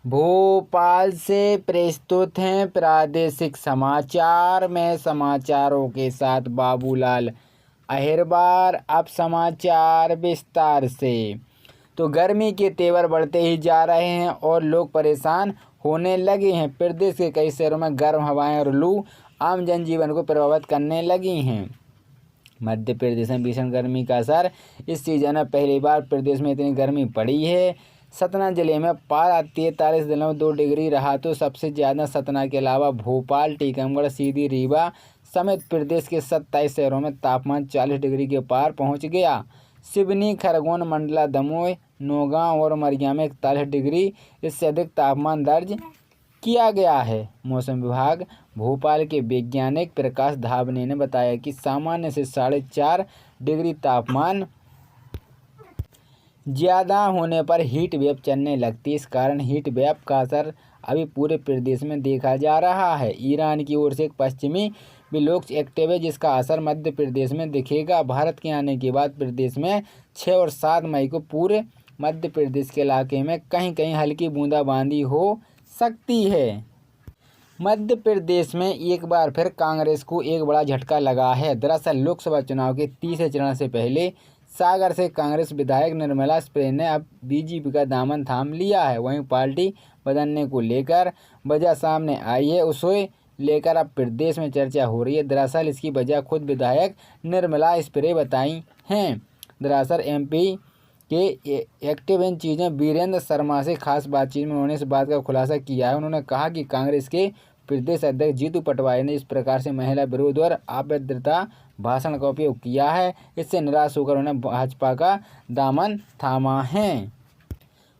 भोपाल से प्रस्तुत हैं प्रादेशिक समाचार। में समाचारों के साथ बाबूलाल अहिरबार। अब समाचार विस्तार से। तो गर्मी के तेवर बढ़ते ही जा रहे हैं और लोग परेशान होने लगे हैं। प्रदेश के कई शहरों में गर्म हवाएं और लू आम जनजीवन को प्रभावित करने लगी हैं। मध्य प्रदेश में भीषण गर्मी का असर। इस सीजन में पहली बार प्रदेश में इतनी गर्मी पड़ी है। सतना जिले में पारा 43.2 डिग्री रहा। तो सबसे ज़्यादा सतना के अलावा भोपाल, टीकमगढ़, सीधी, रीवा समेत प्रदेश के 27 शहरों में तापमान 40 डिग्री के पार पहुंच गया। सिवनी, खरगोन, मंडला, दमोह, नौगांव और उमरिया में 41 डिग्री इससे अधिक तापमान दर्ज किया गया है। मौसम विभाग भोपाल के वैज्ञानिक प्रकाश धावने ने बताया कि सामान्य से 4.5 डिग्री तापमान ज़्यादा होने पर हीट वेव चलने लगती है। इस कारण हीट वेव का असर अभी पूरे प्रदेश में देखा जा रहा है। ईरान की ओर से एक पश्चिमी विक्षोभ एक्टिव है जिसका असर मध्य प्रदेश में दिखेगा। भारत के आने के बाद प्रदेश में 6 और 7 मई को पूरे मध्य प्रदेश के इलाके में कहीं कहीं हल्की बूंदाबांदी हो सकती है। मध्य प्रदेश में एक बार फिर कांग्रेस को एक बड़ा झटका लगा है। दरअसल लोकसभा चुनाव के तीसरे चरण से पहले सागर से कांग्रेस विधायक निर्मला स्प्रे ने अब बीजेपी का दामन थाम लिया है। वहीं पार्टी बदलने को लेकर वजह सामने आई है, उसे लेकर अब प्रदेश में चर्चा हो रही है। दरअसल इसकी वजह खुद विधायक निर्मला स्प्रे बताई हैं। दरअसल एमपी के एक्टिव इन चीज़ें वीरेंद्र शर्मा से खास बातचीत में उन्होंने इस बात का खुलासा किया है। उन्होंने कहा कि कांग्रेस के प्रदेश अध्यक्ष जीतू पटवारी ने इस प्रकार से महिला विरोध और अभद्रता भाषण का उपयोग किया है। इससे निराश होकर उन्होंने भाजपा का दामन थामा है।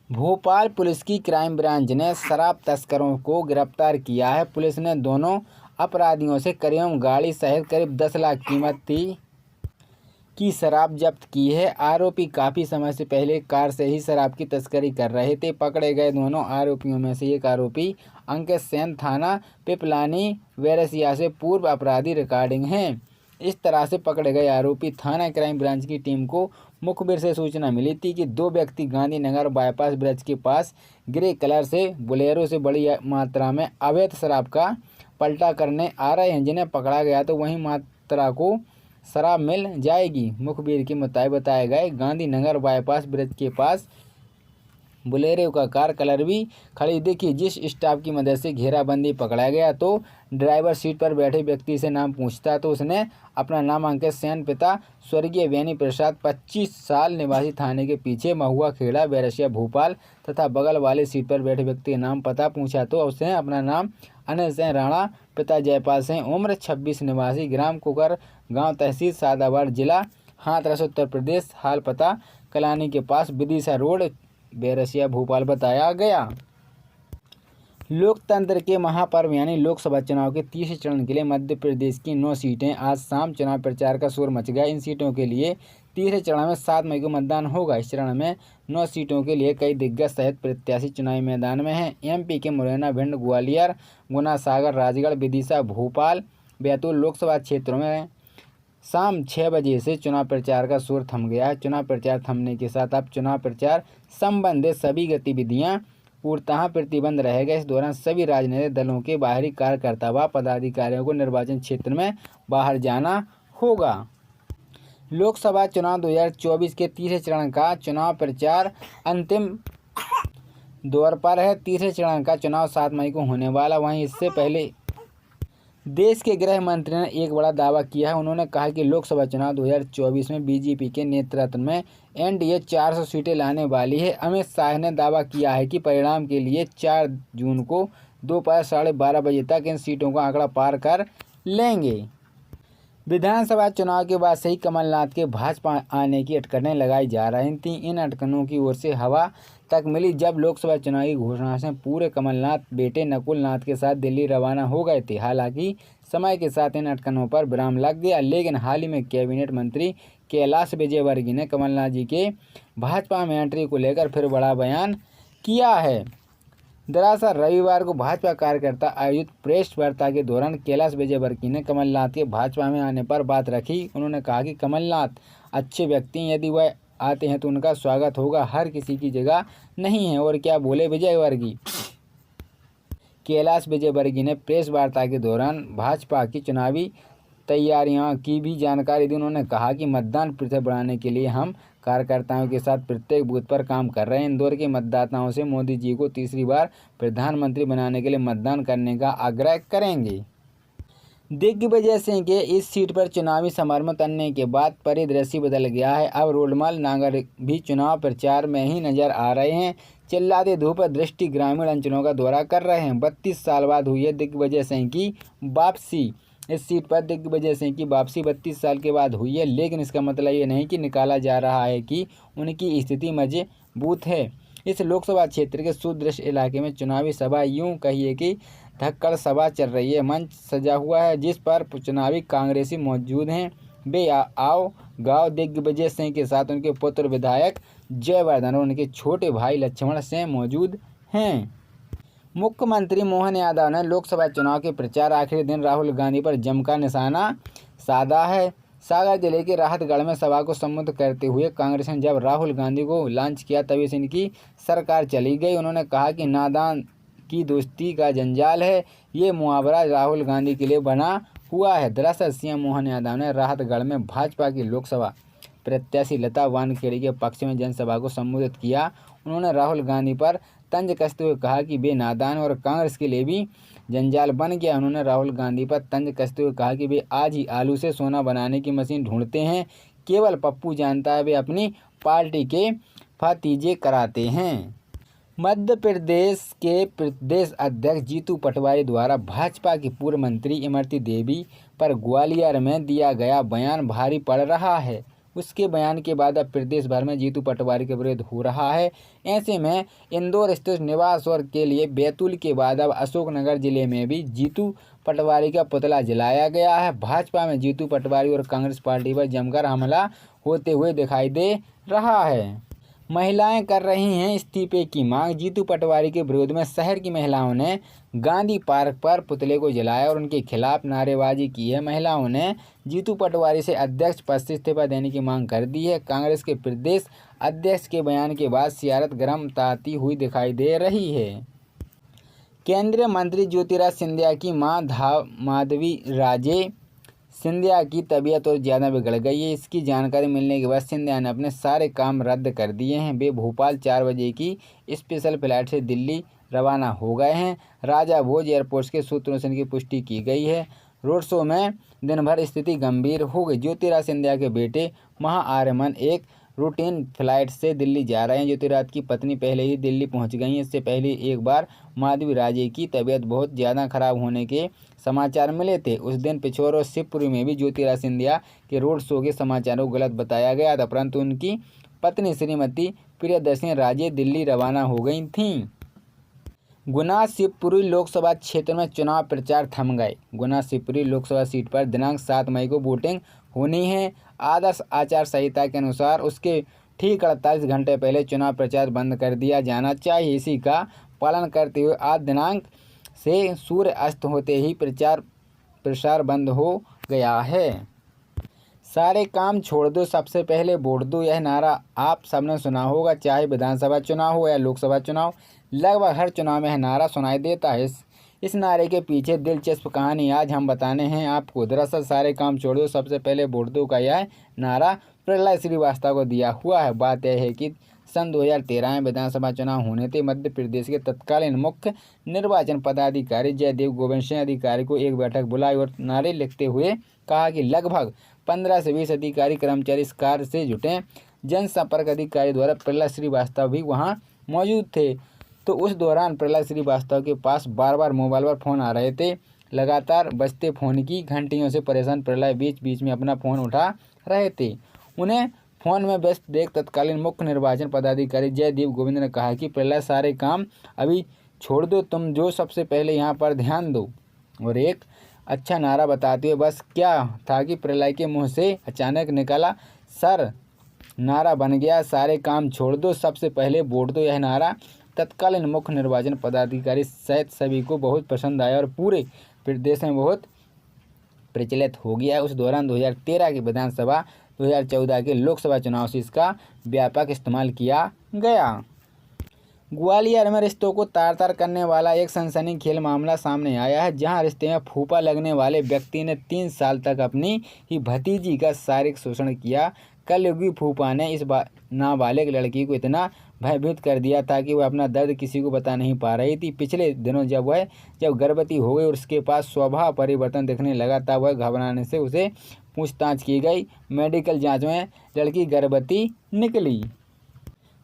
भोपाल पुलिस की क्राइम ब्रांच ने शराब तस्करों को गिरफ्तार किया है। पुलिस ने दोनों अपराधियों से करीब गाड़ी सहित करीब 10 लाख कीमत की शराब जब्त की है। आरोपी काफ़ी समय से पहले कार से ही शराब की तस्करी कर रहे थे। पकड़े गए दोनों आरोपियों में से एक आरोपी अंकित सेन थाना पिपलानी वेरसिया से पूर्व अपराधी रिकॉर्डिंग हैं। इस तरह से पकड़े गए आरोपी थाना क्राइम ब्रांच की टीम को मुखबिर से सूचना मिली थी कि 2 व्यक्ति गांधीनगर बाईपास ब्रिज के पास ग्रे कलर से बोलेरो से बड़ी मात्रा में अवैध शराब का पलटा करने आ रहे हैं, जिन्हें पकड़ा गया तो वही मात्रा को शराब मिल जाएगी। मुखबिर के मुताबिक बताया गया गांधीनगर बाईपास ब्रिज के पास बोलेरो का कार कलर भी खड़ी दिखी। जिस स्टाफ की मदद से घेराबंदी पकड़ा गया तो ड्राइवर सीट पर बैठे व्यक्ति से नाम पूछता तो उसने अपना नाम अंकित सेन, पिता स्वर्गीय बेनी प्रसाद, 25 साल, निवासी थाने के पीछे महुआ खेड़ा बैरसिया भोपाल तथा बगल वाले सीट पर बैठे व्यक्ति के नाम पता पूछा तो उसने अपना नाम अनिल सिंह राणा, पिता जयपाल सिंह, उम्र 26, निवासी ग्राम कुकर गांव, तहसील सादाबाद, जिला हाथरस, उत्तर प्रदेश, हाल पता कलानी के पास विदिशा रोड, बैरसिया भोपाल बताया गया। लोकतंत्र के महापर्व यानी लोकसभा चुनाव के तीसरे चरण के लिए मध्य प्रदेश की 9 सीटें। आज शाम चुनाव प्रचार का शोर मच गया। इन सीटों के लिए तीसरे चरण में 7 मई को मतदान होगा। इस चरण में 9 सीटों के लिए कई दिग्गज सहित प्रत्याशी चुनावी मैदान में हैं। एमपी के मुरैना, भिंड, ग्वालियर, गुना, सागर, राजगढ़, विदिशा, भोपाल, बैतूल लोकसभा क्षेत्रों में शाम 6 बजे से चुनाव प्रचार का शोर थम गया है। चुनाव प्रचार थमने के साथ अब चुनाव प्रचार संबंधित सभी गतिविधियां पूर्णतः प्रतिबंध रहेगा। इस दौरान सभी राजनीतिक दलों के बाहरी कार्यकर्ता व पदाधिकारियों को निर्वाचन क्षेत्र में बाहर जाना होगा। लोकसभा चुनाव 2024 के तीसरे चरण का चुनाव प्रचार अंतिम दौर पर है। तीसरे चरण का चुनाव 7 मई को होने वाला। वहीं इससे पहले देश के गृह मंत्री ने एक बड़ा दावा किया है। उन्होंने कहा कि लोकसभा चुनाव 2024 में बीजेपी के नेतृत्व में एनडीए 400 सीटें लाने वाली है। अमित शाह ने दावा किया है कि परिणाम के लिए 4 जून को दोपहर 12:30 बजे तक इन सीटों का आंकड़ा पार कर लेंगे। विधानसभा चुनाव के बाद से ही कमलनाथ के भाजपा आने की अटकलें लगाई जा रही थीं। इन अटकलों की ओर से हवा तक मिली जब लोकसभा चुनाव की घोषणा से पूरे कमलनाथ बेटे नकुल नाथ के साथ दिल्ली रवाना हो गए थे। हालांकि समय के साथ इन अटकलों पर विराम लग गया, लेकिन हाल ही में कैबिनेट मंत्री कैलाश विजयवर्गीय ने कमलनाथ जी के भाजपा में एंट्री को लेकर फिर बड़ा बयान किया है। दरअसल रविवार को भाजपा कार्यकर्ता आयोजित प्रेस वार्ता के दौरान कैलाश विजयवर्गीय ने कमलनाथ के भाजपा में आने पर बात रखी। उन्होंने कहा कि कमलनाथ अच्छे व्यक्ति हैं, यदि वह आते हैं तो उनका स्वागत होगा, हर किसी की जगह नहीं है। और क्या बोले विजयवर्गीय, कैलाश विजयवर्गीय ने प्रेस वार्ता के दौरान भाजपा की चुनावी तैयारियों की भी जानकारी दी। उन्होंने कहा कि मतदान प्रतिशत बढ़ाने के लिए हम कार्यकर्ताओं के साथ प्रत्येक बूथ पर काम कर रहे हैं। इंदौर के मतदाताओं से मोदी जी को तीसरी बार प्रधानमंत्री बनाने के लिए मतदान करने का आग्रह करेंगे। दिग्विजय सिंह के इस सीट पर चुनावी समर तनने के बाद परिदृश्य बदल गया है। अब रोडमाल नागर भी चुनाव प्रचार में ही नजर आ रहे हैं। चिल्लाते धूप दृष्टि ग्रामीण अंचलों का दौरा कर रहे हैं। 32 साल बाद हुई है दिग्विजय सिंह की वापसी। इस सीट पर दिग्विजय सिंह की वापसी 32 साल के बाद हुई है, लेकिन इसका मतलब ये नहीं कि निकाला जा रहा है कि उनकी स्थिति मजबूत है। इस लोकसभा क्षेत्र के सुदृश्य इलाके में चुनावी सभा यूं कहिए कि धक्कड़ सभा चल रही है। मंच सजा हुआ है जिस पर चुनावी कांग्रेसी मौजूद हैं। वे आओ गाँव दिग्विजय सिंह के साथ उनके पुत्र विधायक जयवर्धन और उनके छोटे भाई लक्ष्मण सिंह मौजूद हैं। मुख्यमंत्री मोहन यादव ने लोकसभा चुनाव के प्रचार आखिरी दिन राहुल गांधी पर जमकर निशाना साधा है। सागर जिले के राहतगढ़ में सभा को संबोधित करते हुए कांग्रेस ने जब राहुल गांधी को लॉन्च किया तभी से इनकी सरकार चली गई। उन्होंने कहा कि नादान की दोस्ती का जंजाल है, ये मुहावरा राहुल गांधी के लिए बना हुआ है। दरअसल सीएम मोहन यादव ने राहतगढ़ में भाजपा की लोकसभा प्रत्याशी लता वानखेड़े के पक्ष में जनसभा को संबोधित किया। उन्होंने राहुल गांधी पर तंज कसते हुए कहा कि वे नादान और कांग्रेस के लिए भी जंजाल बन गया। उन्होंने राहुल गांधी पर तंज कसते हुए कहा कि वे आज ही आलू से सोना बनाने की मशीन ढूंढते हैं, केवल पप्पू जानता है वे अपनी पार्टी के भतीजे कराते हैं। मध्य प्रदेश के प्रदेश अध्यक्ष जीतू पटवारी द्वारा भाजपा की पूर्व मंत्री इमरती देवी पर ग्वालियर में दिया गया बयान भारी पड़ रहा है। उसके बयान के बाद अब प्रदेश भर में जीतू पटवारी के विरोध हो रहा है। ऐसे में इंदौर स्थित निवास और के लिए बैतूल के बाद अब अशोकनगर जिले में भी जीतू पटवारी का पुतला जलाया गया है। भाजपा में जीतू पटवारी और कांग्रेस पार्टी पर जमकर हमला होते हुए दिखाई दे रहा है। महिलाएं कर रही हैं इस्तीफे की मांग। जीतू पटवारी के विरोध में शहर की महिलाओं ने गांधी पार्क पर पुतले को जलाया और उनके खिलाफ नारेबाजी की है। महिलाओं ने जीतू पटवारी से अध्यक्ष पद से इस्तीफा देने की मांग कर दी है। कांग्रेस के प्रदेश अध्यक्ष के बयान के बाद सियासत गर्म ताती हुई दिखाई दे रही है। केंद्रीय मंत्री ज्योतिराज सिंधिया की मां माधवी राजे सिंधिया की तबीयत और ज़्यादा बिगड़ गई है। इसकी जानकारी मिलने के बाद सिंधिया ने अपने सारे काम रद्द कर दिए हैं। वे भोपाल 4 बजे की स्पेशल फ्लाइट से दिल्ली रवाना हो गए हैं। राजा भोज एयरपोर्ट के सूत्रों से इनकी पुष्टि की गई है। रोड शो में दिन भर स्थिति गंभीर हो गई। ज्योतिराज सिंधिया के बेटे महाआर्यमन एक रूटीन फ्लाइट से दिल्ली जा रहे हैं। ज्योतिराज की पत्नी पहले ही दिल्ली पहुंच गई हैं। इससे पहले एक बार माधवी राजे की तबीयत बहुत ज़्यादा खराब होने के समाचार मिले थे। उस दिन पिछोर और शिवपुरी में भी ज्योतिराज सिंधिया के रोड शो के समाचारों को गलत बताया गया था, परंतु उनकी पत्नी श्रीमती प्रियदर्शनी राजे दिल्ली रवाना हो गई थीं। गुना शिवपुरी लोकसभा क्षेत्र में चुनाव प्रचार थम गए। गुना शिवपुरी लोकसभा सीट पर दिनांक 7 मई को वोटिंग होनी है। आदर्श आचार संहिता के अनुसार उसके ठीक 48 घंटे पहले चुनाव प्रचार बंद कर दिया जाना चाहिए। इसी का पालन करते हुए आज दिनांक से सूर्य अस्त होते ही प्रसार बंद हो गया है। सारे काम छोड़ दो, सबसे पहले वोट दो, यह नारा आप सबने सुना होगा, चाहे विधानसभा चुनाव हो या लोकसभा चुनाव। लगभग हर चुनाव में यह नारा सुनाई देता है। इस नारे के पीछे दिलचस्प कहानी आज हम बताने हैं आपको। दरअसल सारे काम छोड़ दो, सबसे पहले वोट दो का यह नारा प्रहलाद श्रीवास्तव को दिया हुआ है। बात यह है कि सन 2013 में विधानसभा चुनाव होने थे। मध्य प्रदेश के तत्कालीन मुख्य निर्वाचन पदाधिकारी जयदेव गोविंद सिंह अधिकारी को एक बैठक बुलाई और नारे लिखते हुए कहा कि लगभग 15 से 20 अधिकारी कर्मचारी इस कार्य से जुटे। जनसंपर्क अधिकारी द्वारा प्रहलाद श्रीवास्तव भी वहां मौजूद थे। तो उस दौरान प्रहलाद श्रीवास्तव के पास बार बार मोबाइल पर फ़ोन आ रहे थे। लगातार बजते फ़ोन की घंटियों से परेशान प्रहलाद बीच बीच में अपना फ़ोन उठा रहे थे। उन्हें फ़ोन में व्यस्त देख तत्कालीन मुख्य निर्वाचन पदाधिकारी जयदेव गोविंद ने कहा कि प्रहलाद सारे काम अभी छोड़ दो, तुम जो सबसे पहले यहाँ पर ध्यान दो। और एक अच्छा नारा बताते हुए बस क्या था कि प्रहलाद के मुँह से अचानक निकला, सर नारा बन गया, सारे काम छोड़ दो, सबसे पहले वोट दो। यह नारा तत्कालीन मुख्य निर्वाचन पदाधिकारी सहित सभी को बहुत पसंद आया और पूरे प्रदेश में बहुत प्रचलित हो गया। उस दौरान 2013 की विधानसभा 2014 के लोकसभा चुनाव से इसका व्यापक इस्तेमाल किया गया। ग्वालियर में रिश्तों को तार-तार करने वाला एक सनसनीखेज मामला सामने आया है, जहां रिश्ते में फूफा लगने वाले व्यक्ति ने 3 साल तक अपनी ही भतीजी का शारीरिक शोषण किया। कलयुगी फूफा ने इस नाबालिग लड़की को इतना भयभीत कर दिया था कि वह अपना दर्द किसी को बता नहीं पा रही थी। पिछले दिनों जब गर्भवती हो गई और उसके पास स्वभाव परिवर्तन दिखने लगा, तब वह घबराने से उसे पूछताछ की गई। मेडिकल जांच में लड़की गर्भवती निकली।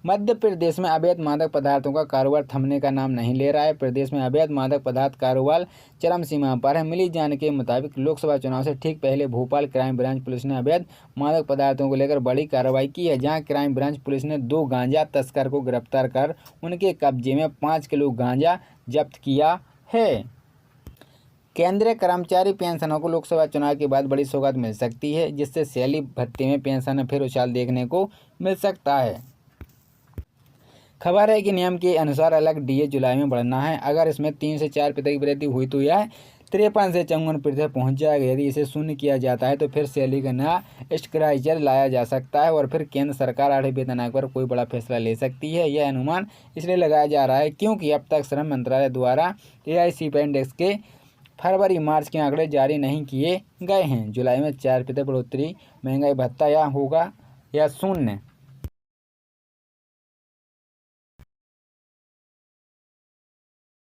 मध्य प्रदेश में अवैध मादक पदार्थों का कारोबार थमने का नाम नहीं ले रहा है। प्रदेश में अवैध मादक पदार्थ कारोबार चरम सीमा पर है। मिली जानकारी के मुताबिक लोकसभा चुनाव से ठीक पहले भोपाल क्राइम ब्रांच पुलिस ने अवैध मादक पदार्थों को लेकर बड़ी कार्रवाई की है, जहां क्राइम ब्रांच पुलिस ने 2 गांजा तस्कर को गिरफ्तार कर उनके कब्जे में 5 किलो गांजा जब्त किया है। केंद्रीय कर्मचारी पेंशनों को लोकसभा चुनाव के बाद बड़ी सौगात मिल सकती है, जिससे सैलरी भत्ते में पेंशन में फिर उछाल देखने को मिल सकता है। खबर है कि नियम के अनुसार अलग डीए जुलाई में बढ़ना है। अगर इसमें 3 से 4% की वृद्धि हुई तो यह 53 से 54% पहुँच जाएगा। यदि इसे शून्य किया जाता है तो फिर सैलरी का नया स्ट्रक्चर लाया जा सकता है और फिर केंद्र सरकार 8वें वेतन आयोग पर कोई बड़ा फैसला ले सकती है। यह अनुमान इसलिए लगाया जा रहा है क्योंकि अब तक श्रम मंत्रालय द्वारा AICPI इंडेक्स के फरवरी-मार्च के आंकड़े जारी नहीं किए गए हैं। जुलाई में 4% बढ़ोतरी, महंगाई भत्ता या होगा या शून्य।